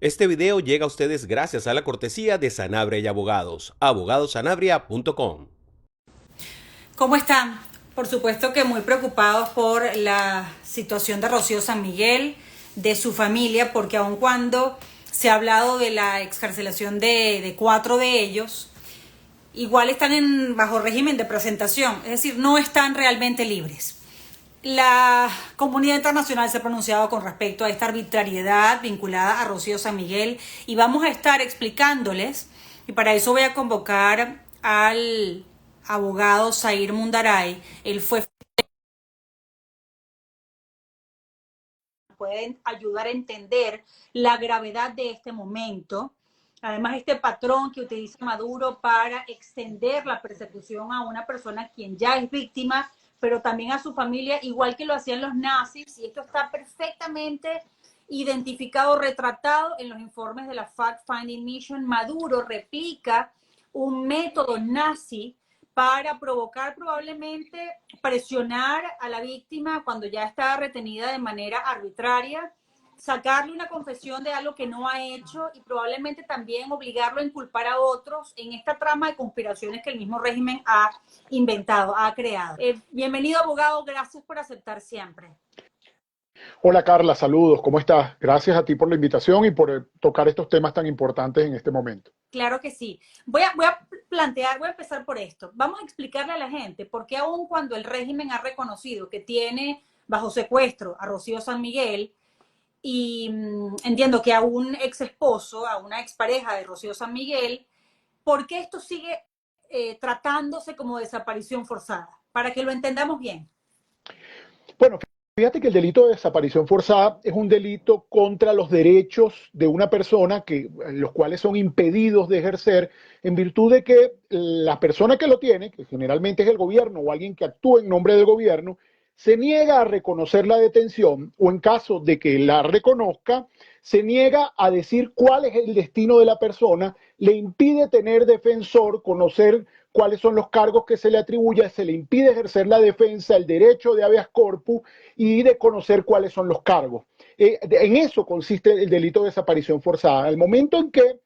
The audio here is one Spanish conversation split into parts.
Este video llega a ustedes gracias a la cortesía de Sanabria y Abogados, abogadosanabria.com. ¿Cómo están? Por supuesto que muy preocupados por la situación de Rocío San Miguel, de su familia, porque aun cuando se ha hablado de la excarcelación de 4 de ellos, igual están bajo régimen de presentación, es decir, no están realmente libres. La comunidad internacional se ha pronunciado con respecto a esta arbitrariedad vinculada a Rocío San Miguel y vamos a estar explicándoles, y para eso voy a convocar al abogado Zair Mundaray. Él puede ayudar a entender la gravedad de este momento. Además, este patrón que utiliza Maduro para extender la persecución a una persona quien ya es víctima, pero también a su familia, igual que lo hacían los nazis, y esto está perfectamente identificado, retratado en los informes de la Fact Finding Mission. Maduro replica un método nazi para provocar, probablemente presionar a la víctima cuando ya está retenida de manera arbitraria, sacarle una confesión de algo que no ha hecho y probablemente también obligarlo a inculpar a otros en esta trama de conspiraciones que el mismo régimen ha inventado, ha creado. Bienvenido, abogado, gracias por aceptar siempre. Hola Carla, saludos, ¿cómo estás? Gracias a ti por la invitación y por tocar estos temas tan importantes en este momento. Claro que sí. Voy a empezar por esto. Vamos a explicarle a la gente por qué aun cuando el régimen ha reconocido que tiene bajo secuestro a Rocío San Miguel, y entiendo que a un ex esposo, a una expareja de Rocío San Miguel, ¿por qué esto sigue tratándose como desaparición forzada? Para que lo entendamos bien. Bueno, fíjate que el delito de desaparición forzada es un delito contra los derechos de una persona los cuales son impedidos de ejercer en virtud de que la persona que lo tiene, que generalmente es el gobierno o alguien que actúa en nombre del gobierno, se niega a reconocer la detención o en caso de que la reconozca, se niega a decir cuál es el destino de la persona, le impide tener defensor, conocer cuáles son los cargos que se le atribuyen, se le impide ejercer la defensa, el derecho de habeas corpus y de conocer cuáles son los cargos. En eso consiste el delito de desaparición forzada. Al momento en que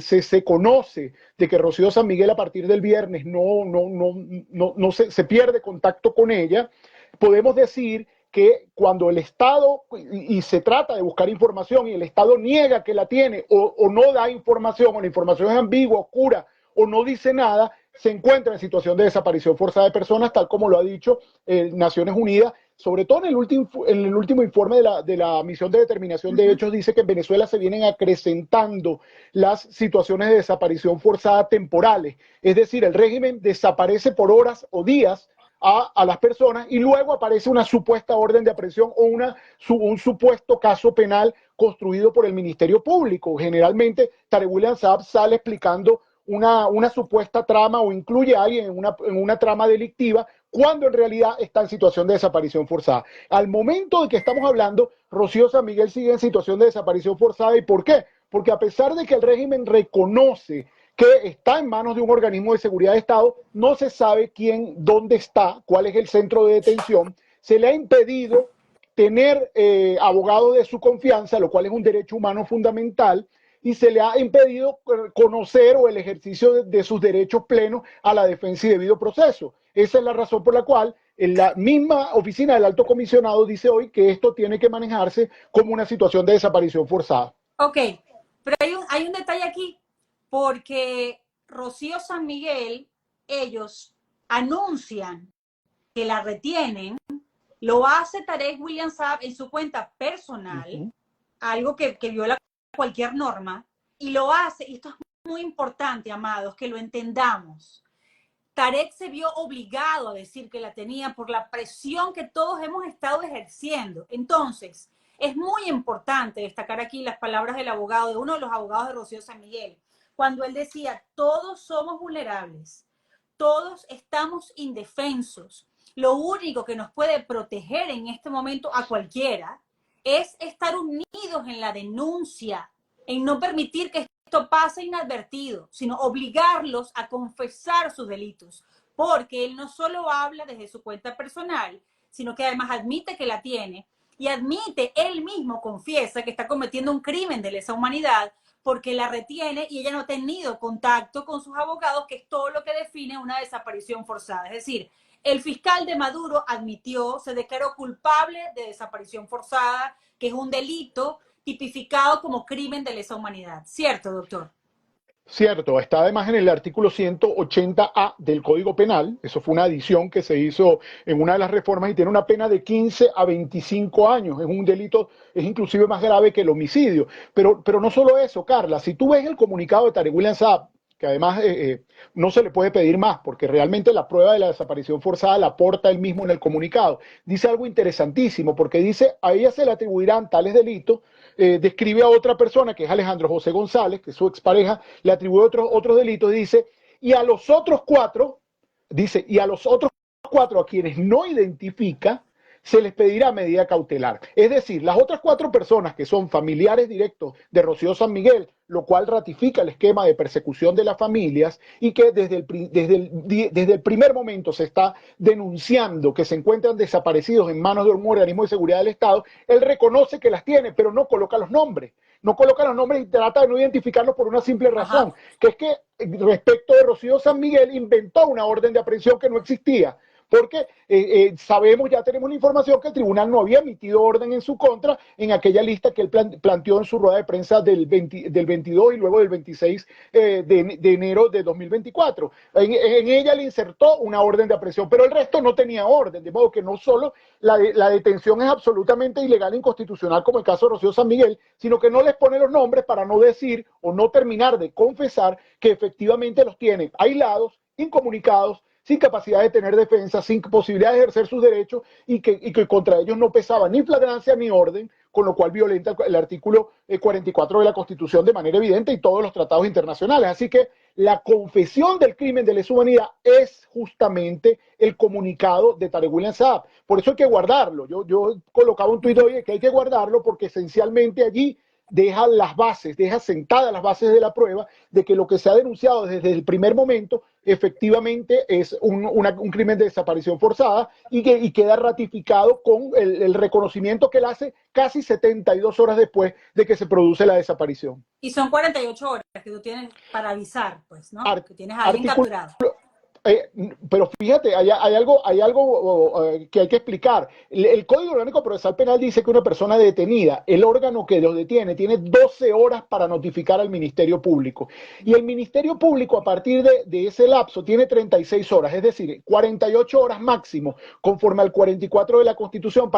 se conoce de que Rocío San Miguel a partir del viernes no se pierde contacto con ella, podemos decir que cuando el Estado, y se trata de buscar información y el Estado niega que la tiene o no da información, o la información es ambigua, oscura o no dice nada, se encuentra en situación de desaparición forzada de personas, tal como lo ha dicho Naciones Unidas, sobre todo en el último informe de la Misión de Determinación de Hechos, dice que en Venezuela se vienen acrecentando las situaciones de desaparición forzada temporales, es decir, el régimen desaparece por horas o días a las personas y luego aparece una supuesta orden de aprehensión o un supuesto caso penal construido por el Ministerio Público. Generalmente, Tarek William Saab sale explicando una supuesta trama o incluye a alguien en una trama delictiva cuando en realidad está en situación de desaparición forzada. Al momento de que estamos hablando, Rocío San Miguel sigue en situación de desaparición forzada. ¿Y por qué? Porque a pesar de que el régimen reconoce que está en manos de un organismo de seguridad de Estado, no se sabe dónde está, cuál es el centro de detención, se le ha impedido tener abogado de su confianza, lo cual es un derecho humano fundamental, y se le ha impedido conocer o el ejercicio de sus derechos plenos a la defensa y debido proceso. Esa es la razón por la cual la misma oficina del alto comisionado dice hoy que esto tiene que manejarse como una situación de desaparición forzada. Ok, pero hay un detalle aquí, porque Rocío San Miguel, ellos anuncian que la retienen, lo hace Tarek William Saab en su cuenta personal, algo que viola cualquier norma, y lo hace, y esto es muy importante, amados, que lo entendamos. Tarek se vio obligado a decir que la tenía por la presión que todos hemos estado ejerciendo. Entonces, es muy importante destacar aquí las palabras del abogado, de uno de los abogados de Rocío San Miguel, cuando él decía, todos somos vulnerables, todos estamos indefensos. Lo único que nos puede proteger en este momento a cualquiera es estar unidos en la denuncia, en no permitir que esto pase inadvertido, sino obligarlos a confesar sus delitos, porque él no solo habla desde su cuenta personal, sino que además admite que la tiene y admite, él mismo confiesa que está cometiendo un crimen de lesa humanidad porque la retiene y ella no ha tenido contacto con sus abogados, que es todo lo que define una desaparición forzada. Es decir, el fiscal de Maduro admitió, se declaró culpable de desaparición forzada, que es un delito tipificado como crimen de lesa humanidad. ¿Cierto, doctor? Cierto, está además en el artículo 180A del Código Penal, eso fue una adición que se hizo en una de las reformas y tiene una pena de 15 a 25 años, es un delito, es inclusive más grave que el homicidio, pero no solo eso, Carla, si tú ves el comunicado de Tarek William Saab, que además no se le puede pedir más, porque realmente la prueba de la desaparición forzada la aporta él mismo en el comunicado, dice algo interesantísimo, porque dice, a ella se le atribuirán tales delitos, describe a otra persona, que es Alejandro José González, que es su expareja, le atribuye otros delitos, dice, y a los otros cuatro, dice, y a los otros cuatro a quienes no identifica, se les pedirá medida cautelar. Es decir, las otras cuatro personas que son familiares directos de Rocío San Miguel, lo cual ratifica el esquema de persecución de las familias y que desde el primer momento se está denunciando que se encuentran desaparecidos en manos de un organismo de seguridad del Estado, él reconoce que las tiene, pero no coloca los nombres. No coloca los nombres y trata de no identificarlos por una simple razón, que es que respecto de Rocío San Miguel inventó una orden de aprehensión que no existía. Porque sabemos, ya tenemos la información que el tribunal no había emitido orden en su contra en aquella lista que él planteó en su rueda de prensa del 22 y luego del 26 de enero de 2024. En ella le insertó una orden de aprehensión, pero el resto no tenía orden, de modo que no solo la detención es absolutamente ilegal e inconstitucional, como el caso de Rocío San Miguel, sino que no les pone los nombres para no decir o no terminar de confesar que efectivamente los tiene aislados, incomunicados, sin capacidad de tener defensa, sin posibilidad de ejercer sus derechos y que contra ellos no pesaba ni flagrancia ni orden, con lo cual violenta el artículo 44 de la Constitución de manera evidente y todos los tratados internacionales. Así que la confesión del crimen de lesa humanidad es justamente el comunicado de Tarek William Saab. Por eso hay que guardarlo. Yo colocaba un tuit hoy que hay que guardarlo porque esencialmente allí deja las bases, deja sentadas las bases de la prueba de que lo que se ha denunciado desde el primer momento efectivamente es un crimen de desaparición forzada y queda ratificado con el reconocimiento que él hace casi 72 horas después de que se produce la desaparición. Y son 48 horas que tú tienes para avisar, pues, ¿no? Que tienes a alguien capturado. Pero fíjate, hay algo que hay que explicar. El Código Orgánico Procesal Penal dice que una persona detenida, el órgano que los detiene, tiene 12 horas para notificar al Ministerio Público. Y el Ministerio Público, a partir de ese lapso, tiene 36 horas, es decir, 48 horas máximo, conforme al 44 de la Constitución,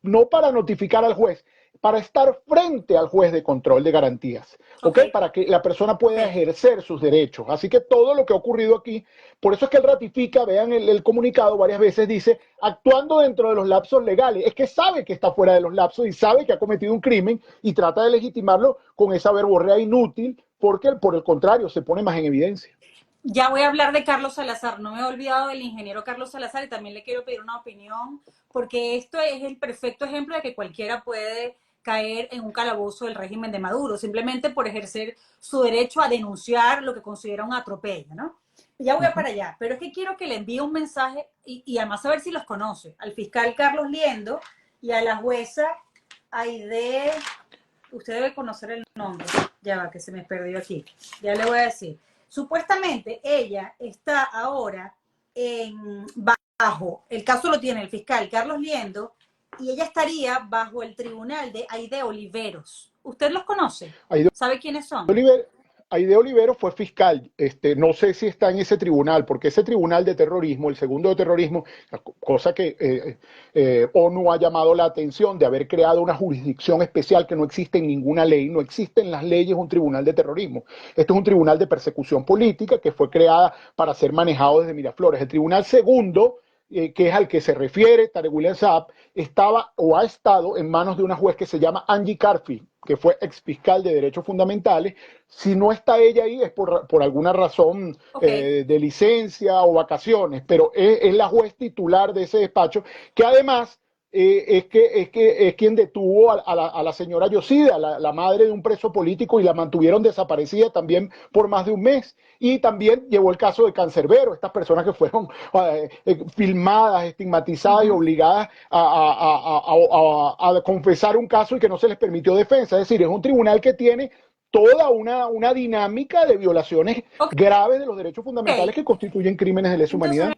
no para notificar al juez, para estar frente al juez de control de garantías, ¿okay? Para que la persona pueda ejercer sus derechos. Así que todo lo que ha ocurrido aquí, por eso es que él ratifica, vean el comunicado varias veces, dice, actuando dentro de los lapsos legales. Es que sabe que está fuera de los lapsos y sabe que ha cometido un crimen y trata de legitimarlo con esa verborrea inútil, porque por el contrario se pone más en evidencia. Ya voy a hablar de Carlos Salazar, no me he olvidado del ingeniero Carlos Salazar y también le quiero pedir una opinión, porque esto es el perfecto ejemplo de que cualquiera puede caer en un calabozo del régimen de Maduro, simplemente por ejercer su derecho a denunciar lo que considera un atropello, ¿no? Ya voy para allá, pero es que quiero que le envíe un mensaje y además saber si los conoce, al fiscal Carlos Liendo y a la jueza Aide, usted debe conocer el nombre, ya va, que se me perdió aquí, ya le voy a decir. Supuestamente ella está ahora bajo, el caso lo tiene el fiscal Carlos Liendo, y ella estaría bajo el tribunal de Aide Oliveros. ¿Usted los conoce? ¿Sabe quiénes son? Aide Oliveros fue fiscal, no sé si está en ese tribunal, porque ese tribunal de terrorismo, el segundo de terrorismo, cosa que ONU ha llamado la atención de haber creado una jurisdicción especial que no existe en ninguna ley, no existe en las leyes un tribunal de terrorismo. Esto es un tribunal de persecución política que fue creada para ser manejado desde Miraflores. El tribunal segundo, que es al que se refiere Tarek William Saab, estaba o ha estado en manos de una juez que se llama Angie Carfi, que fue exfiscal de Derechos Fundamentales. Si no está ella ahí es por alguna razón de licencia o vacaciones, pero es la juez titular de ese despacho, que además es quien detuvo a la señora Yosida, la madre de un preso político, y la mantuvieron desaparecida también por más de un mes. Y también llevó el caso de Cancerbero, estas personas que fueron filmadas, estigmatizadas y obligadas a confesar un caso y que no se les permitió defensa. Es decir, es un tribunal que tiene toda una dinámica de violaciones Ok, graves de los derechos fundamentales que constituyen crímenes de lesa entonces humanidad.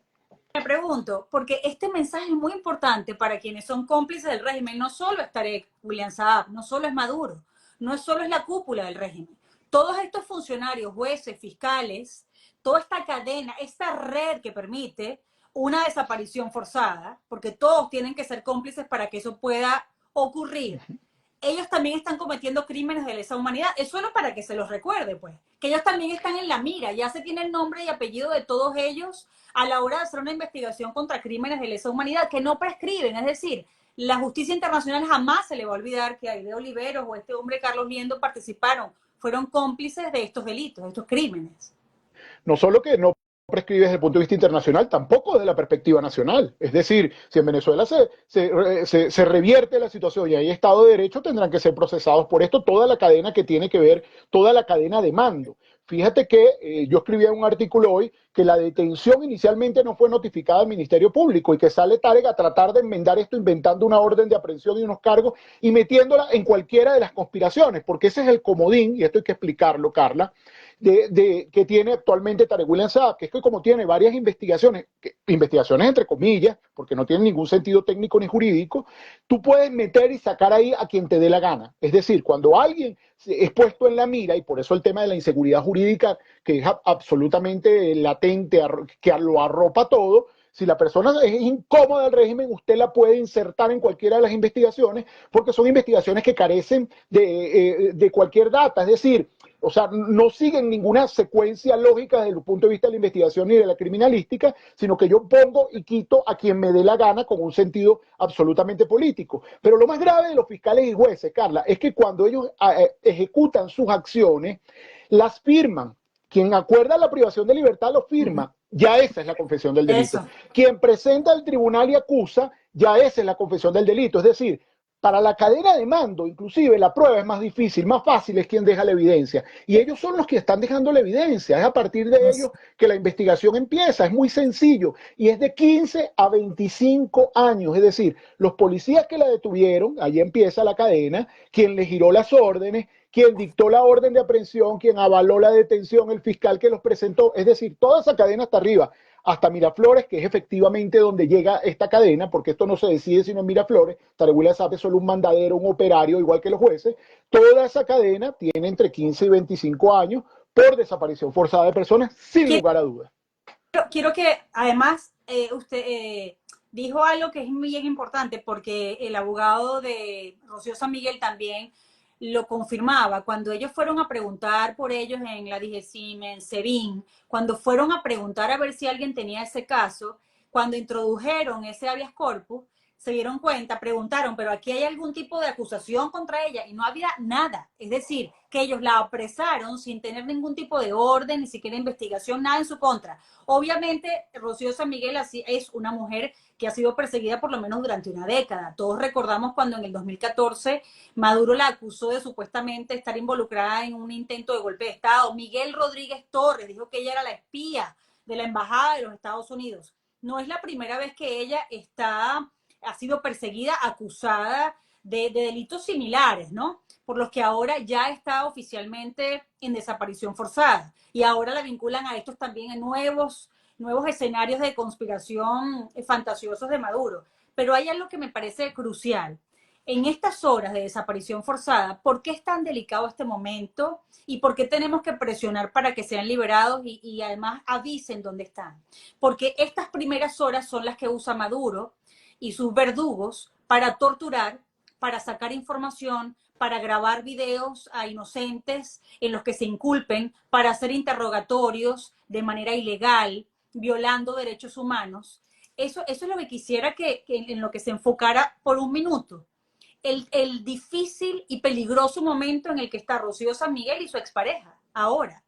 me pregunto, porque este mensaje es muy importante para quienes son cómplices del régimen. No solo es Tarek William Saab, no solo es Maduro, no solo es la cúpula del régimen. Todos estos funcionarios, jueces, fiscales, toda esta cadena, esta red que permite una desaparición forzada, porque todos tienen que ser cómplices para que eso pueda ocurrir, ellos también están cometiendo crímenes de lesa humanidad. Es solo para que se los recuerde, pues. Que ellos también están en la mira. Ya se tiene el nombre y apellido de todos ellos a la hora de hacer una investigación contra crímenes de lesa humanidad que no prescriben. Es decir, la justicia internacional jamás se le va a olvidar que Aide Oliveros o este hombre Carlos Liendo participaron, fueron cómplices de estos delitos, de estos crímenes. No solo que no prescribe desde el punto de vista internacional, tampoco desde la perspectiva nacional. Es decir, si en Venezuela se revierte la situación y hay Estado de Derecho, tendrán que ser procesados por esto toda la cadena que tiene que ver, toda la cadena de mando. Fíjate que yo escribí en un artículo hoy que la detención inicialmente no fue notificada al Ministerio Público y que sale Tarek a tratar de enmendar esto inventando una orden de aprehensión y unos cargos y metiéndola en cualquiera de las conspiraciones, porque ese es el comodín, y esto hay que explicarlo, Carla, que tiene actualmente Tarek William Saab, que es que como tiene varias investigaciones entre comillas, porque no tienen ningún sentido técnico ni jurídico, tú puedes meter y sacar ahí a quien te dé la gana. Es decir, cuando alguien es puesto en la mira, y por eso el tema de la inseguridad jurídica, que es absolutamente latente, que lo arropa todo, si la persona es incómoda del régimen, usted la puede insertar en cualquiera de las investigaciones, porque son investigaciones que carecen de cualquier data. Es decir, o sea, no siguen ninguna secuencia lógica desde el punto de vista de la investigación ni de la criminalística, sino que yo pongo y quito a quien me dé la gana con un sentido absolutamente político. Pero lo más grave de los fiscales y jueces, Carla, es que cuando ellos ejecutan sus acciones, las firman. Quien acuerda la privación de libertad lo firma. Ya esa es la confesión del delito. Eso. Quien presenta al tribunal y acusa, ya esa es la confesión del delito. Es decir, para la cadena de mando, inclusive, la prueba es más difícil, más fácil es quien deja la evidencia. Y ellos son los que están dejando la evidencia. Es a partir de ellos que la investigación empieza. Es muy sencillo. Y es de 15 a 25 años. Es decir, los policías que la detuvieron, ahí empieza la cadena, quien le giró las órdenes, quien dictó la orden de aprehensión, quien avaló la detención, el fiscal que los presentó. Es decir, toda esa cadena hasta arriba, hasta Miraflores, que es efectivamente donde llega esta cadena, porque esto no se decide sino en Miraflores. Tarek William Saab es solo un mandadero, un operario, igual que los jueces. Toda esa cadena tiene entre 15 y 25 años por desaparición forzada de personas, sin lugar a dudas. Quiero que además usted dijo algo que es bien importante, porque el abogado de Rocío San Miguel también lo confirmaba. Cuando ellos fueron a preguntar por ellos en la DGCIM, en SEBIN, cuando fueron a preguntar a ver si alguien tenía ese caso, cuando introdujeron ese habeas corpus, se dieron cuenta, preguntaron, pero aquí hay algún tipo de acusación contra ella, y no había nada. Es decir, que ellos la apresaron sin tener ningún tipo de orden, ni siquiera investigación, nada en su contra. Obviamente, Rocío San Miguel es una mujer que ha sido perseguida por lo menos durante una década. Todos recordamos cuando en el 2014 Maduro la acusó de supuestamente estar involucrada en un intento de golpe de Estado. Miguel Rodríguez Torres dijo que ella era la espía de la Embajada de los Estados Unidos. No es la primera vez que ella ha sido perseguida, acusada de delitos similares, ¿no? Por los que ahora ya está oficialmente en desaparición forzada. Y ahora la vinculan a estos también en nuevos escenarios de conspiración fantasiosos de Maduro. Pero hay algo que me parece crucial. En estas horas de desaparición forzada, ¿por qué es tan delicado este momento? ¿Y por qué tenemos que presionar para que sean liberados y además avisen dónde están? Porque estas primeras horas son las que usa Maduro y sus verdugos para torturar, para sacar información, para grabar videos a inocentes en los que se inculpen, para hacer interrogatorios de manera ilegal, violando derechos humanos. Eso es lo que quisiera que en lo que se enfocara por un minuto. El difícil y peligroso momento en el que está Rocío San Miguel y su expareja, ahora.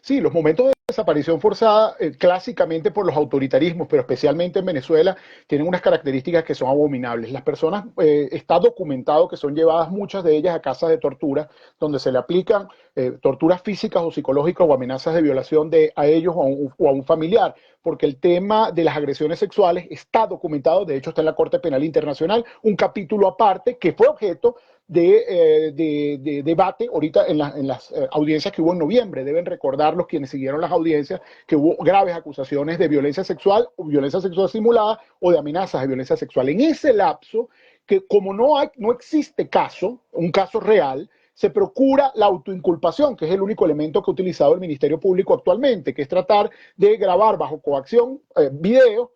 Sí, los momentos desaparición forzada, clásicamente por los autoritarismos, pero especialmente en Venezuela, tienen unas características que son abominables. Las personas, está documentado que son llevadas muchas de ellas a casas de tortura, donde se le aplican torturas físicas o psicológicas o amenazas de violación a ellos o a un familiar, porque el tema de las agresiones sexuales está documentado, de hecho está en la Corte Penal Internacional, un capítulo aparte que fue objeto de debate ahorita en las audiencias que hubo en noviembre. Deben recordar los quienes siguieron las audiencias que hubo graves acusaciones de violencia sexual o violencia sexual simulada o de amenazas de violencia sexual. En ese lapso, que como no existe caso, un caso real, se procura la autoinculpación, que es el único elemento que ha utilizado el Ministerio Público actualmente, que es tratar de grabar bajo coacción video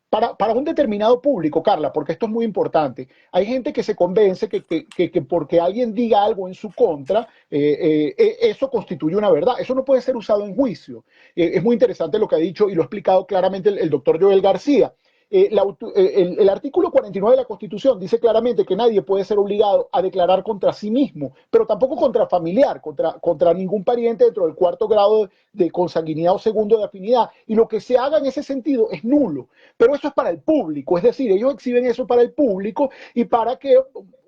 para un determinado público, Carla, porque esto es muy importante. Hay gente que se convence que porque alguien diga algo en su contra, eso constituye una verdad. Eso no puede ser usado en juicio. Es muy interesante lo que ha dicho y lo ha explicado claramente el doctor Joel García. El artículo 49 de la Constitución dice claramente que nadie puede ser obligado a declarar contra sí mismo, pero tampoco contra familiar, contra ningún pariente dentro del cuarto grado de consanguinidad o segundo de afinidad. Y lo que se haga en ese sentido es nulo. Pero eso es para el público, es decir, ellos exhiben eso para el público y para que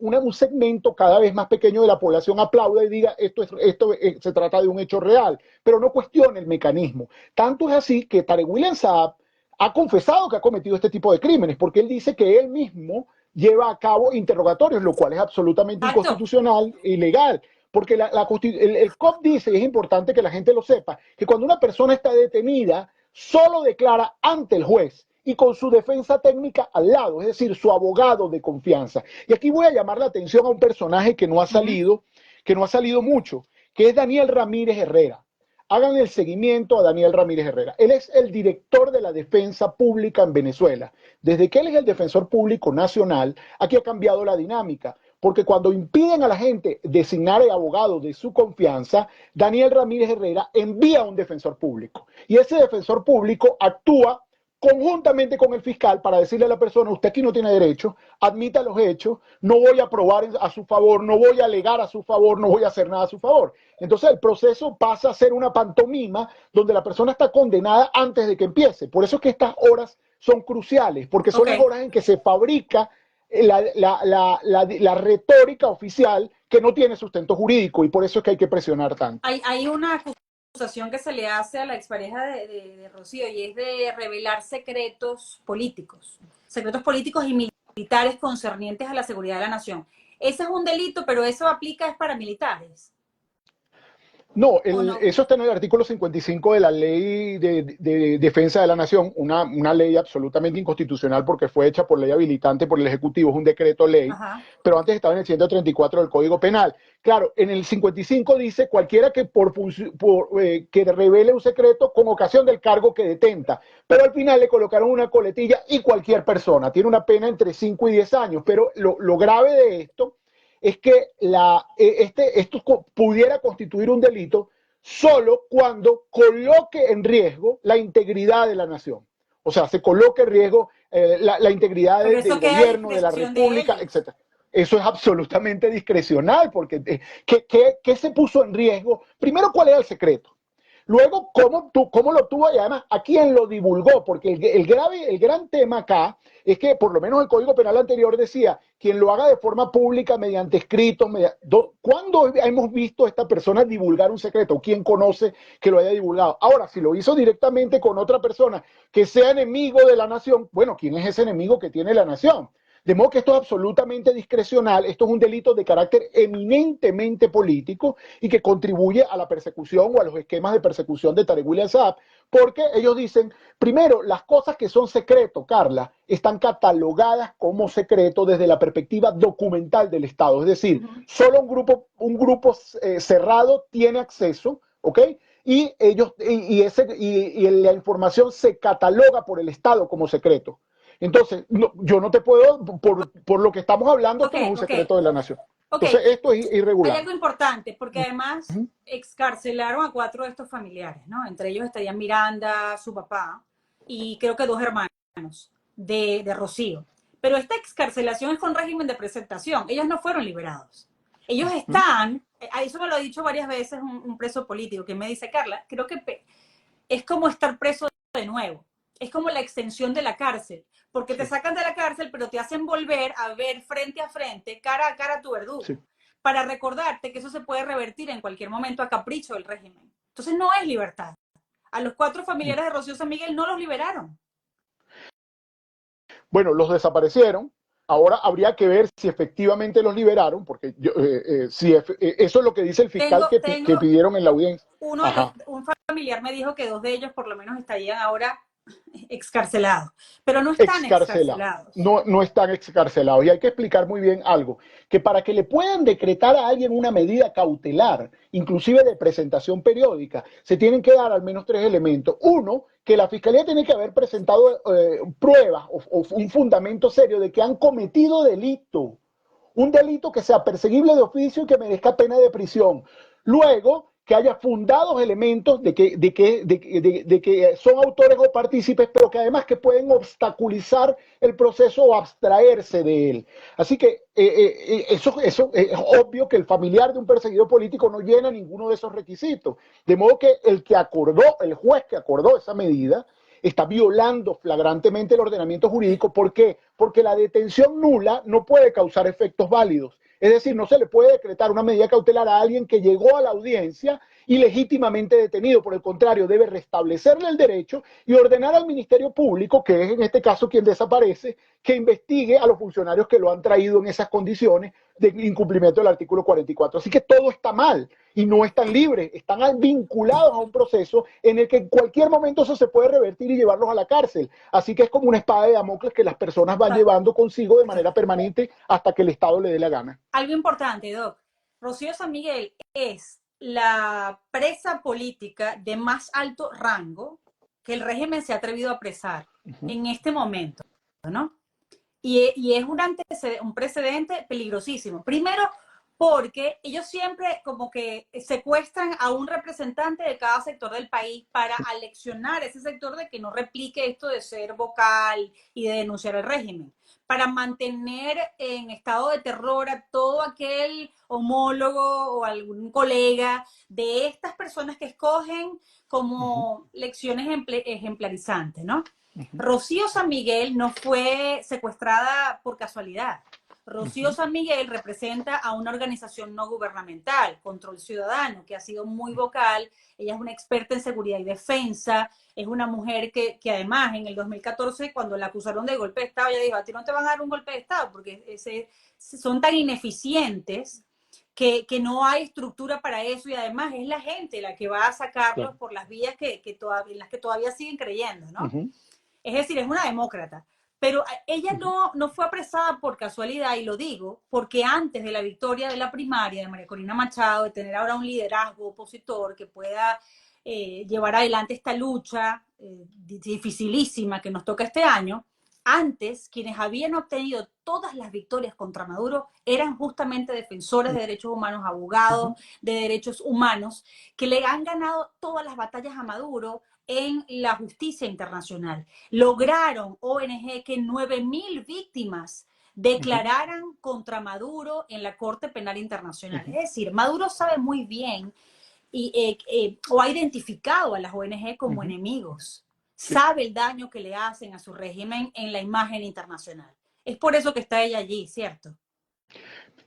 un segmento cada vez más pequeño de la población aplauda y diga esto se trata de un hecho real, pero no cuestione el mecanismo. Tanto es así que Tarek William Saab ha confesado que ha cometido este tipo de crímenes, porque él dice que él mismo lleva a cabo interrogatorios, lo cual es absolutamente inconstitucional e ilegal. Porque el COP dice, y es importante que la gente lo sepa, que cuando una persona está detenida, solo declara ante el juez y con su defensa técnica al lado, es decir, su abogado de confianza. Y aquí voy a llamar la atención a un personaje que no ha salido mucho, que es Daniel Ramírez Herrera. Hagan el seguimiento a Daniel Ramírez Herrera. Él es el director de la defensa pública en Venezuela. Desde que él es el defensor público nacional, aquí ha cambiado la dinámica, porque cuando impiden a la gente designar el abogado de su confianza, Daniel Ramírez Herrera envía a un defensor público. Y ese defensor público actúa conjuntamente con el fiscal para decirle a la persona, usted aquí no tiene derecho, admita los hechos, no voy a probar a su favor, no voy a alegar a su favor, no voy a hacer nada a su favor. Entonces el proceso pasa a ser una pantomima donde la persona está condenada antes de que empiece. Por eso es que estas horas son cruciales, porque son las horas en que se fabrica la retórica oficial que no tiene sustento jurídico y por eso es que hay que presionar tanto. Hay una acusación que se le hace a la expareja de Rocío y es de revelar secretos políticos y militares concernientes a la seguridad de la nación. Ese es un delito, pero eso aplica es para militares. No, eso está en el artículo 55 de la Ley de Defensa de la Nación, una ley absolutamente inconstitucional porque fue hecha por ley habilitante por el Ejecutivo, es un decreto ley, pero antes estaba en el 134 del Código Penal. Claro, en el 55 dice cualquiera que que revele un secreto con ocasión del cargo que detenta, pero al final le colocaron una coletilla y cualquier persona, tiene una pena entre 5 y 10 años, pero lo grave de esto es que esto pudiera constituir un delito solo cuando coloque en riesgo la integridad de la nación. O sea, se coloque en riesgo la integridad del gobierno, de la república, etc. Eso es absolutamente discrecional, porque ¿qué se puso en riesgo? Primero, ¿cuál era el secreto? Luego, ¿cómo lo tuvo? Y además, ¿a quién lo divulgó? Porque el gran tema acá es que, por lo menos el Código Penal anterior decía, quien lo haga de forma pública, mediante escritos, ¿cuándo hemos visto a esta persona divulgar un secreto? ¿Quién conoce que lo haya divulgado? Ahora, si lo hizo directamente con otra persona que sea enemigo de la nación, bueno, ¿quién es ese enemigo que tiene la nación? De modo que esto es absolutamente discrecional, esto es un delito de carácter eminentemente político y que contribuye a la persecución o a los esquemas de persecución de Tarek William Saab, porque ellos dicen, primero, las cosas que son secreto, Carla, están catalogadas como secreto desde la perspectiva documental del Estado, es decir, solo un grupo cerrado tiene acceso, ¿ok? Y la información se cataloga por el Estado como secreto. Entonces, yo no te puedo, por lo que estamos hablando, esto no es un secreto de la nación. Entonces, esto es irregular. Hay algo importante, porque además excarcelaron a 4 de estos familiares, ¿no? Entre ellos estarían Miranda, su papá, y creo que 2 hermanos de Rocío. Pero esta excarcelación es con régimen de presentación. Ellos no fueron liberados. Ellos están, eso me lo ha dicho varias veces un preso político, que me dice, Carla, creo que es como estar preso de nuevo. Es como la extensión de la cárcel, porque te sacan de la cárcel, pero te hacen volver a ver frente a frente, cara a cara a tu verdugo, Sí. para recordarte que eso se puede revertir en cualquier momento a capricho del régimen. Entonces no es libertad. A los 4 familiares de Rocío San Miguel no los liberaron. Bueno, los desaparecieron. Ahora habría que ver si efectivamente los liberaron, porque eso es lo que dice el fiscal que pidieron en la audiencia. Un familiar me dijo que 2 de ellos por lo menos estarían ahora excarcelados, pero no están Excarcelados. excarcelados. No están excarcelados. Y hay que explicar muy bien algo, que para que le puedan decretar a alguien una medida cautelar, inclusive de presentación periódica, se tienen que dar al menos 3 elementos. Uno, que la fiscalía tiene que haber presentado pruebas o un fundamento serio de que han cometido delito, un delito que sea perseguible de oficio y que merezca pena de prisión. Luego, que haya fundados elementos de que son autores o partícipes, pero que además que pueden obstaculizar el proceso o abstraerse de él. Así que eso es obvio que el familiar de un perseguido político no llena ninguno de esos requisitos. De modo que el juez que acordó esa medida, está violando flagrantemente el ordenamiento jurídico. ¿Por qué? Porque la detención nula no puede causar efectos válidos. Es decir, no se le puede decretar una medida cautelar a alguien que llegó a la audiencia ilegítimamente detenido. Por el contrario, debe restablecerle el derecho y ordenar al Ministerio Público, que es en este caso quien desaparece, que investigue a los funcionarios que lo han traído en esas condiciones de incumplimiento del artículo 44. Así que todo está mal y no están libres, están vinculados a un proceso en el que en cualquier momento eso se puede revertir y llevarlos a la cárcel. Así que es como una espada de Damocles que las personas van llevando consigo de manera permanente hasta que el Estado le dé la gana. Algo importante, Doc. Rocío San Miguel es la presa política de más alto rango que el régimen se ha atrevido a apresar en este momento, ¿no? Y es un precedente peligrosísimo. Primero, porque ellos siempre como que secuestran a un representante de cada sector del país para aleccionar a ese sector de que no replique esto de ser vocal y de denunciar el régimen, para mantener en estado de terror a todo aquel homólogo o algún colega de estas personas que escogen como lecciones ejemplarizantes, ¿no? Rocío San Miguel no fue secuestrada por casualidad. Rocío San Miguel representa a una organización no gubernamental, Control Ciudadano, que ha sido muy vocal. Ella es una experta en seguridad y defensa. Es una mujer que además en el 2014, cuando la acusaron de golpe de Estado, ella dijo, a ti no te van a dar un golpe de Estado porque son tan ineficientes que no hay estructura para eso, y además es la gente la que va a sacarlos por las vías en las que todavía siguen creyendo, ¿no? Es decir, es una demócrata. Pero ella no fue apresada por casualidad, y lo digo porque antes de la victoria de la primaria de María Corina Machado, de tener ahora un liderazgo opositor que pueda llevar adelante esta lucha dificilísima que nos toca este año, antes quienes habían obtenido todas las victorias contra Maduro eran justamente defensores de derechos humanos, abogados de derechos humanos, que le han ganado todas las batallas a Maduro en la justicia internacional. Lograron ONG que 9.000 víctimas declararan contra Maduro en la Corte Penal Internacional. Es decir, Maduro sabe muy bien o ha identificado a las ONG como enemigos. Sabe el daño que le hacen a su régimen en la imagen internacional. Es por eso que está ella allí, ¿cierto?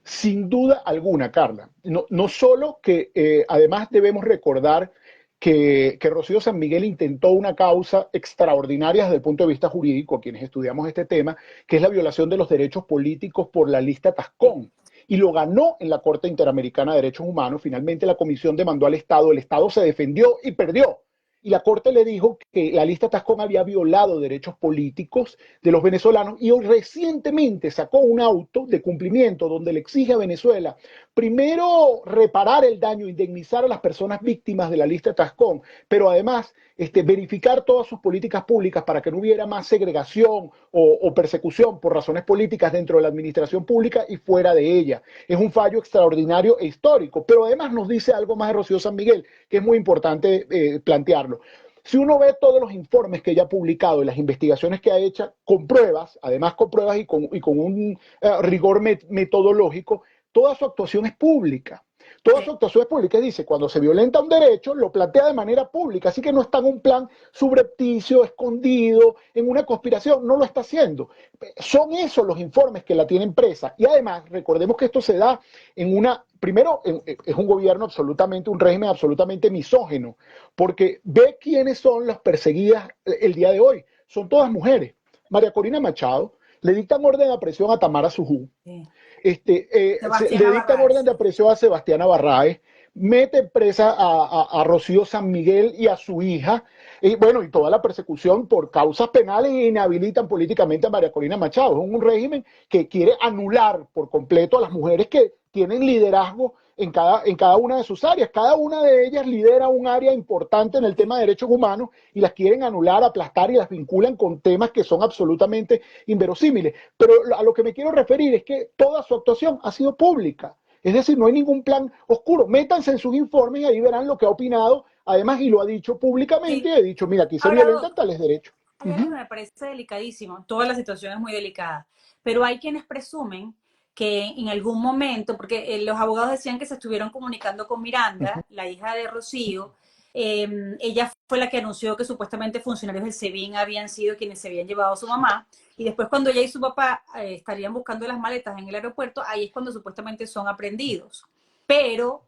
Sin duda alguna, Carla. No solo que además debemos recordar que Rocío San Miguel intentó una causa extraordinaria desde el punto de vista jurídico, quienes estudiamos este tema, que es la violación de los derechos políticos por la lista Tascón. Y lo ganó en la Corte Interamericana de Derechos Humanos. Finalmente la comisión demandó al Estado, el Estado se defendió y perdió. Y la Corte le dijo que la lista Tascón había violado derechos políticos de los venezolanos, y hoy recientemente sacó un auto de cumplimiento donde le exige a Venezuela primero reparar el daño, indemnizar a las personas víctimas de la lista Tascón, pero además verificar todas sus políticas públicas para que no hubiera más segregación o persecución por razones políticas dentro de la administración pública y fuera de ella. Es un fallo extraordinario e histórico, pero además nos dice algo más de Rocío San Miguel, que es muy importante plantearlo. Si uno ve todos los informes que ella ha publicado y las investigaciones que ha hecho con pruebas, además con pruebas y con un rigor metodológico, toda su actuación es pública. Toda su actuación es pública. Dice, cuando se violenta un derecho, lo plantea de manera pública. Así que no está en un plan subrepticio, escondido, en una conspiración. No lo está haciendo. Son esos los informes que la tienen presa. Y además, recordemos que esto se da en una... Primero, es un gobierno absolutamente, un régimen absolutamente misógino, porque ve quiénes son las perseguidas el día de hoy. Son todas mujeres. María Corina Machado le dictan orden de aprehensión a Tamara Sujú. Sí. Le dictan orden de aprehensión a Sebastiana Barraez, mete presa a Rocío San Miguel y a su hija, y bueno, y toda la persecución por causas penales e inhabilitan políticamente a María Corina Machado. Es un régimen que quiere anular por completo a las mujeres que tienen liderazgo en cada una de sus áreas. Cada una de ellas lidera un área importante en el tema de derechos humanos y las quieren anular, aplastar y las vinculan con temas que son absolutamente inverosímiles. Pero a lo que me quiero referir es que toda su actuación ha sido pública. Es decir, no hay ningún plan oscuro. Métanse en sus informes y ahí verán lo que ha opinado. Además, y lo ha dicho públicamente, Sí. he dicho, mira, aquí se Ahora, violentan tales derechos. hay algo que me parece delicadísimo. Toda la situación es muy delicada. Pero hay quienes presumen que en algún momento, porque los abogados decían que se estuvieron comunicando con Miranda, la hija de Rocío, ella fue la que anunció que supuestamente funcionarios del SEBIN habían sido quienes se habían llevado a su mamá, y después cuando ella y su papá estarían buscando las maletas en el aeropuerto, ahí es cuando supuestamente son aprendidos. Pero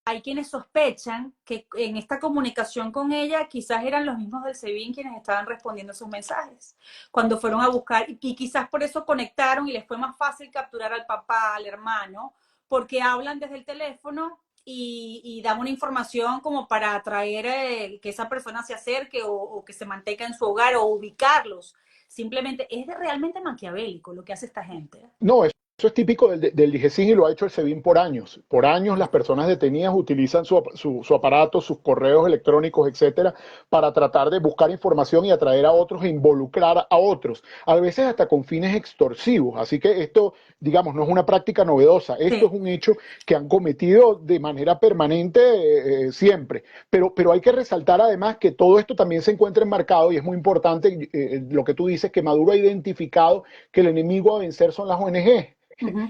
hay quienes sospechan que en esta comunicación con ella quizás eran los mismos del SEBIN quienes estaban respondiendo sus mensajes cuando fueron a buscar, y quizás por eso conectaron y les fue más fácil capturar al papá, al hermano, porque hablan desde el teléfono y dan una información como para atraer que esa persona se acerque o que se mantenga en su hogar o ubicarlos. Simplemente es realmente maquiavélico lo que hace esta gente. No, eso es típico del DIGESIN y lo ha hecho el SEBIN por años. Por años las personas detenidas utilizan su aparato, sus correos electrónicos, etcétera, para tratar de buscar información y atraer a otros e involucrar a otros, a veces hasta con fines extorsivos. Así que esto, digamos, no es una práctica novedosa. Esto es un hecho que han cometido de manera permanente siempre. Pero hay que resaltar además que todo esto también se encuentra enmarcado, y es muy importante lo que tú dices, que Maduro ha identificado que el enemigo a vencer son las ONG.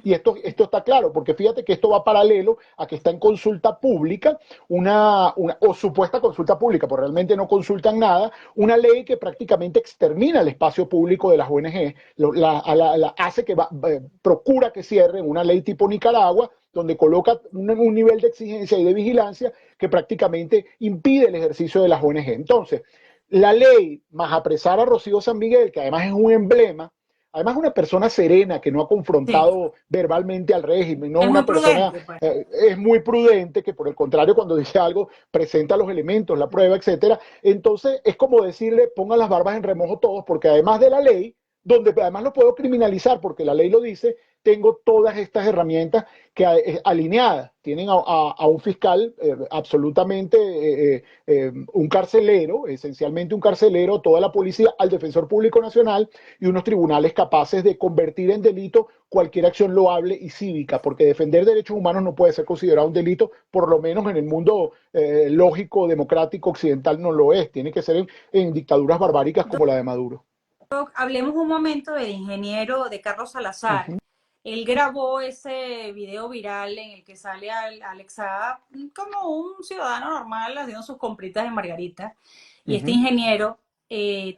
Y esto está claro, porque fíjate que esto va paralelo a que está en consulta pública, o supuesta consulta pública, porque realmente no consultan nada, una ley que prácticamente extermina el espacio público de las ONG, hace que procura que cierren, una ley tipo Nicaragua, donde coloca un nivel de exigencia y de vigilancia que prácticamente impide el ejercicio de las ONG. Entonces, la ley, más apresar a Rocío San Miguel, que además es un emblema, además una persona serena que no ha confrontado verbalmente al régimen, no Es una muy persona, prudente, pues. es muy prudente, que por el contrario cuando dice algo presenta los elementos, la prueba, etcétera. Entonces es como decirle, pongan las barbas en remojo todos, porque además de la ley, donde además lo puedo criminalizar, porque la ley lo dice, tengo todas estas herramientas que alineadas. Tienen a un fiscal absolutamente un carcelero, esencialmente un carcelero, toda la policía, al defensor público nacional y unos tribunales capaces de convertir en delito cualquier acción loable y cívica, porque defender derechos humanos no puede ser considerado un delito, por lo menos en el mundo lógico, democrático, occidental no lo es. Tiene que ser en dictaduras barbáricas como la de Maduro. Hablemos un momento del ingeniero de Carlos Salazar. Él grabó ese video viral en el que sale Alex Saab como un ciudadano normal haciendo sus compritas de margarita. Y este ingeniero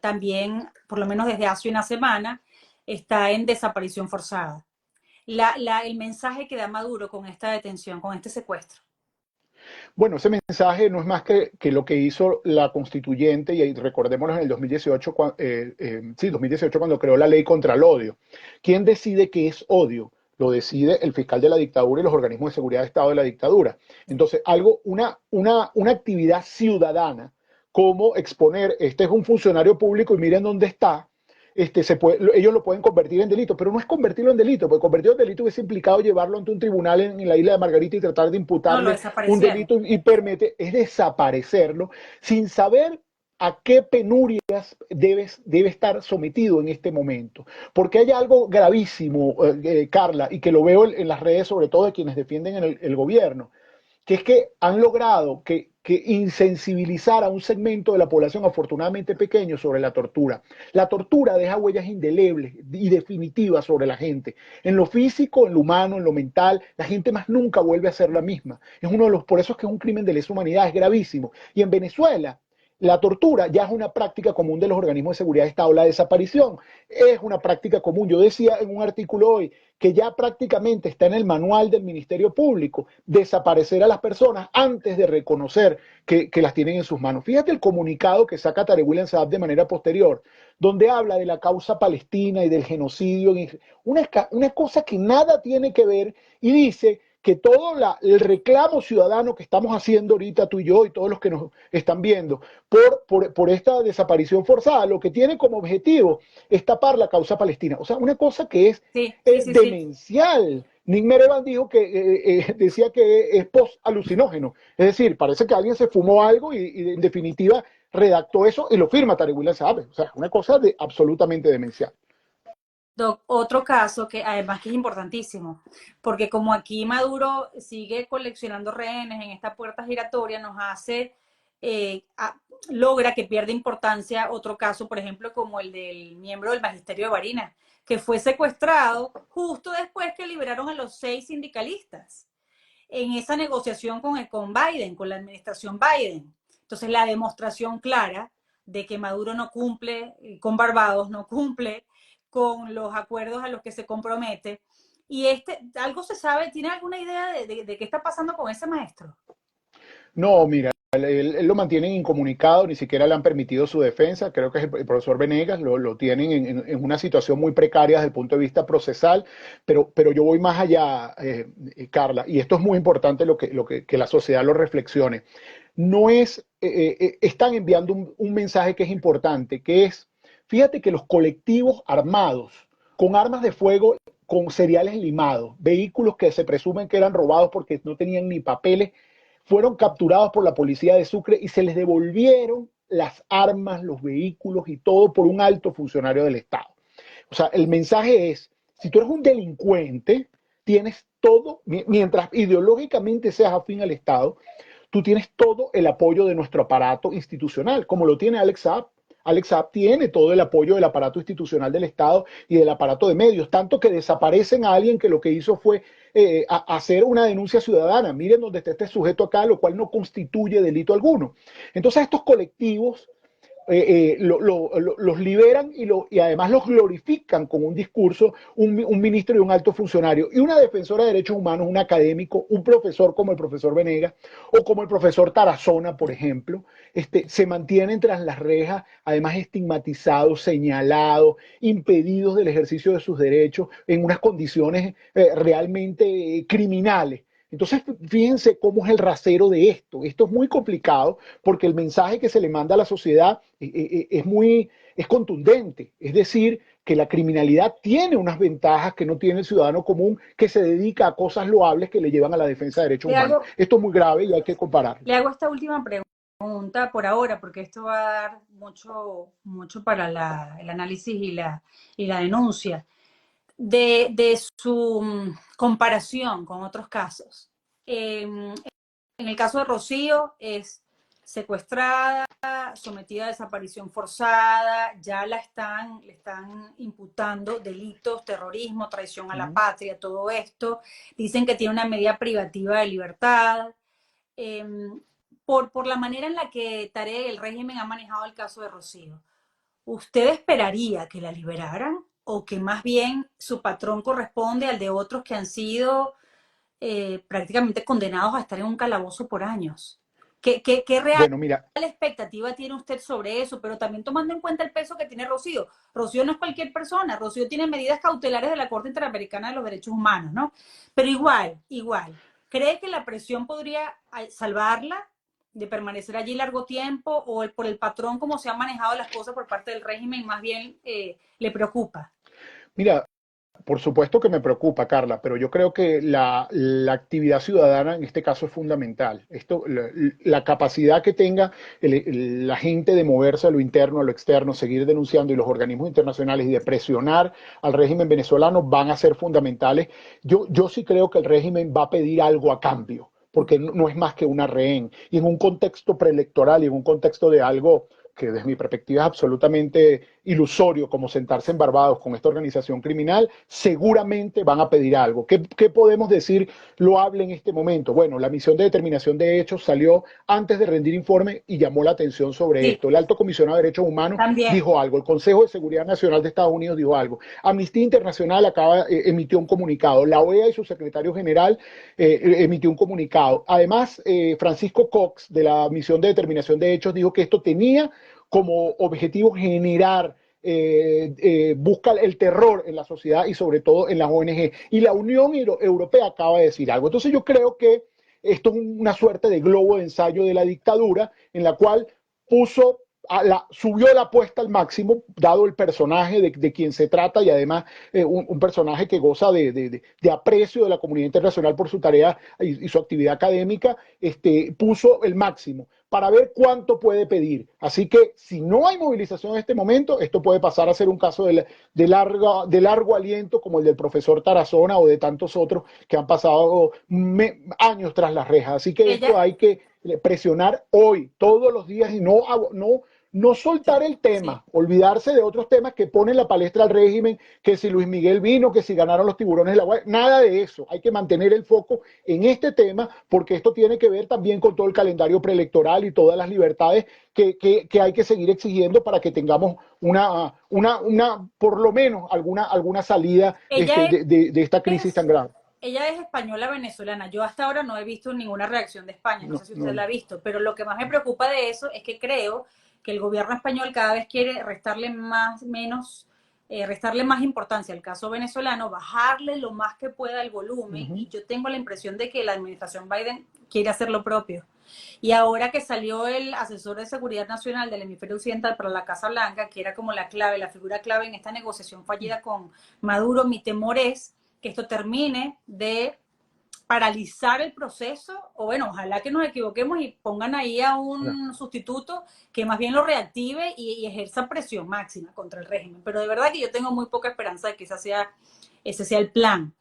también, por lo menos desde hace una semana, está en desaparición forzada. El mensaje que da Maduro con esta detención, con este secuestro. Bueno, ese mensaje no es más que lo que hizo la constituyente, y recordémoslo en el 2018, 2018 cuando creó la ley contra el odio. ¿Quién decide qué es odio? Lo decide el fiscal de la dictadura y los organismos de seguridad de Estado de la dictadura. Entonces, una actividad ciudadana, como exponer, este es un funcionario público y miren dónde está, ellos lo pueden convertir en delito, pero no es convertirlo en delito, porque convertirlo en delito hubiese implicado llevarlo ante un tribunal en la isla de Margarita y tratar de imputarle un delito y permite, es desaparecerlo sin saber a qué penurias debe estar sometido en este momento. Porque hay algo gravísimo, Carla, y que lo veo en las redes, sobre todo de quienes defienden el gobierno, que es que han logrado que que insensibilizar a un segmento de la población afortunadamente pequeño sobre la tortura. La tortura deja huellas indelebles y definitivas sobre la gente. En lo físico, en lo humano, en lo mental, la gente más nunca vuelve a ser la misma. Es uno de los, por eso es que es un crimen de lesa humanidad, es gravísimo. Y en Venezuela, la tortura ya es una práctica común de los organismos de seguridad de Estado. La desaparición es una práctica común. Yo decía en un artículo hoy que ya prácticamente está en el manual del Ministerio Público desaparecer a las personas antes de reconocer que las tienen en sus manos. Fíjate el comunicado que saca Tarek William Saab de manera posterior, donde habla de la causa palestina y del genocidio, una cosa que nada tiene que ver, y dice que todo el reclamo ciudadano que estamos haciendo ahorita tú y yo y todos los que nos están viendo por esta desaparición forzada, lo que tiene como objetivo es tapar la causa palestina. O sea, una cosa que es demencial. Nick Merevan dijo que decía que es post-alucinógeno. Es decir, parece que alguien se fumó algo y en definitiva redactó eso y lo firma Tarek William Saab. O sea, una cosa absolutamente demencial. Doc, otro caso que además que es importantísimo, porque como aquí Maduro sigue coleccionando rehenes en esta puerta giratoria, nos hace, logra que pierda importancia otro caso, por ejemplo, como el del miembro del Magisterio de Barinas, que fue secuestrado justo después que liberaron a los 6 sindicalistas en esa negociación con Biden, con la administración Biden. Entonces, la demostración clara de que Maduro no cumple con Barbados, no cumple con los acuerdos a los que se compromete. Y ¿algo se sabe? ¿Tiene alguna idea de qué está pasando con ese maestro? No, mira, él lo mantienen incomunicado, ni siquiera le han permitido su defensa. Creo que es el profesor Venegas, lo tienen en una situación muy precaria desde el punto de vista procesal, pero yo voy más allá, Carla, y esto es muy importante que la sociedad lo reflexione. No es, están enviando un mensaje que es importante, que es, fíjate que los colectivos armados, con armas de fuego, con seriales limados, vehículos que se presumen que eran robados porque no tenían ni papeles, fueron capturados por la policía de Sucre y se les devolvieron las armas, los vehículos y todo por un alto funcionario del Estado. O sea, el mensaje es, si tú eres un delincuente, tienes todo, mientras ideológicamente seas afín al Estado, tú tienes todo el apoyo de nuestro aparato institucional, como lo tiene Alex Saab. Alex Saab tiene todo el apoyo del aparato institucional del Estado y del aparato de medios, tanto que desaparecen a alguien que lo que hizo fue hacer una denuncia ciudadana. Miren dónde está este sujeto acá, lo cual no constituye delito alguno. Entonces estos colectivos los liberan y además los glorifican con un discurso, un ministro y un alto funcionario, y una defensora de derechos humanos, un académico, un profesor como el profesor Venegas, o como el profesor Tarazona, por ejemplo, se mantienen tras las rejas, además estigmatizados, señalados, impedidos del ejercicio de sus derechos en unas condiciones realmente criminales. Entonces, fíjense cómo es el rasero de esto. Esto es muy complicado porque el mensaje que se le manda a la sociedad es contundente. Es decir, que la criminalidad tiene unas ventajas que no tiene el ciudadano común que se dedica a cosas loables que le llevan a la defensa de derechos humanos. Esto es muy grave y hay que compararlo. Le hago esta última pregunta por ahora, porque esto va a dar mucho para el análisis y la denuncia. De su comparación con otros casos. En el caso de Rocío es secuestrada, sometida a desaparición forzada, ya le están imputando delitos, terrorismo, traición a la patria, todo esto. Dicen que tiene una medida privativa de libertad. Por la manera en la que Tarek, el régimen, ha manejado el caso de Rocío, ¿usted esperaría que la liberaran? ¿O que más bien su patrón corresponde al de otros que han sido prácticamente condenados a estar en un calabozo por años? ¿Qué real expectativa tiene usted sobre eso? Pero también tomando en cuenta el peso que tiene Rocío. Rocío no es cualquier persona. Rocío tiene medidas cautelares de la Corte Interamericana de los Derechos Humanos, ¿no? Pero igual. ¿Cree que la presión podría salvarla de permanecer allí largo tiempo, o por el patrón como se han manejado las cosas por parte del régimen más bien le preocupa? Mira, por supuesto que me preocupa, Carla, pero yo creo que la actividad ciudadana en este caso es fundamental. La capacidad que tenga la gente de moverse a lo interno, a lo externo, seguir denunciando, y los organismos internacionales, y de presionar al régimen venezolano van a ser fundamentales. Yo sí creo que el régimen va a pedir algo a cambio. porque no es más que una rehén. Y en un contexto preelectoral y en un contexto de algo que desde mi perspectiva es absolutamente ilusorio, como sentarse en Barbados con esta organización criminal, seguramente van a pedir algo. ¿Qué podemos decir loable en este momento? Bueno, la misión de determinación de hechos salió antes de rendir informe y llamó la atención sobre Sí, esto. El Alto Comisionado de Derechos Humanos también. dijo algo, el Consejo de Seguridad Nacional de Estados Unidos dijo algo, Amnistía Internacional emitió un comunicado, la OEA y su secretario general emitió un comunicado. Además, Francisco Cox, de la misión de determinación de hechos, dijo que esto tenía como objetivo generar, busca el terror en la sociedad y sobre todo en las ONG. Y la Unión Europea acaba de decir algo. Entonces yo creo que esto es una suerte de globo de ensayo de la dictadura en la cual subió la apuesta al máximo, dado el personaje de quien se trata y además un personaje que goza de aprecio de la comunidad internacional por su tarea y su actividad académica, puso el máximo para ver cuánto puede pedir. Así que si no hay movilización en este momento, esto puede pasar a ser un caso de largo aliento como el del profesor Tarazona o de tantos otros que han pasado años tras las rejas. Así que esto Ella, hay que presionar hoy, todos los días y no soltar el sí. tema, olvidarse de otros temas que ponen la palestra al régimen, que si Luis Miguel vino, que si ganaron los tiburones de la Guaira, nada de eso. Hay que mantener el foco en este tema porque esto tiene que ver también con todo el calendario preelectoral y todas las libertades que hay que seguir exigiendo para que tengamos por lo menos alguna salida Ella de esta crisis tan es, grave. ella es española venezolana. Yo hasta ahora no he visto ninguna reacción de España. No No, sé si usted no, la ha visto, pero lo que más me preocupa de eso es que creo que el gobierno español cada vez quiere restarle más importancia al caso venezolano, bajarle lo más que pueda el volumen, y yo tengo la impresión de que la administración Biden quiere hacer lo propio. Y ahora que salió el asesor de seguridad nacional del hemisferio occidental para la Casa Blanca, que era como la clave, la figura clave en esta negociación fallida con Maduro, mi temor es que esto termine de paralizar el proceso, o bueno, ojalá que nos equivoquemos y pongan ahí a no. un sustituto que más bien lo reactive y ejerza presión máxima contra el régimen. Pero de verdad que yo tengo muy poca esperanza de que ese sea el plan.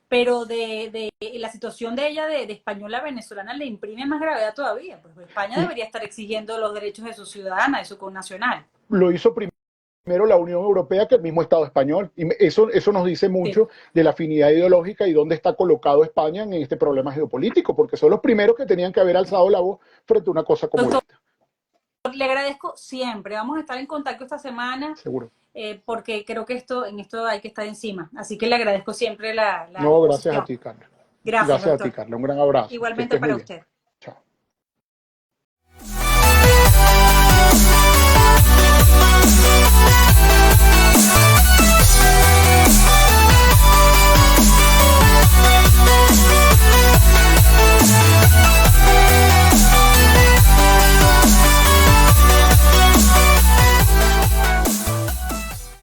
Pero de la situación de ella, de española venezolana, le imprime más gravedad todavía. Pues España Y debería estar exigiendo los derechos de su ciudadana, de su connacional. lo hizo primero la Unión Europea que el mismo Estado español. Y eso nos dice Sí. mucho de la afinidad ideológica y dónde está colocado España en este problema geopolítico, porque son los primeros que tenían que haber alzado la voz frente a una cosa como Doctor, esta. le agradezco siempre. Vamos a estar en contacto esta semana Seguro. porque creo que en esto hay que estar encima. Así que le agradezco siempre la No, gracias a disposición. ti, Carla. Gracias, Gracias a ti, doctor. Carla. Un gran abrazo. Que Igualmente estés muy para bien. usted.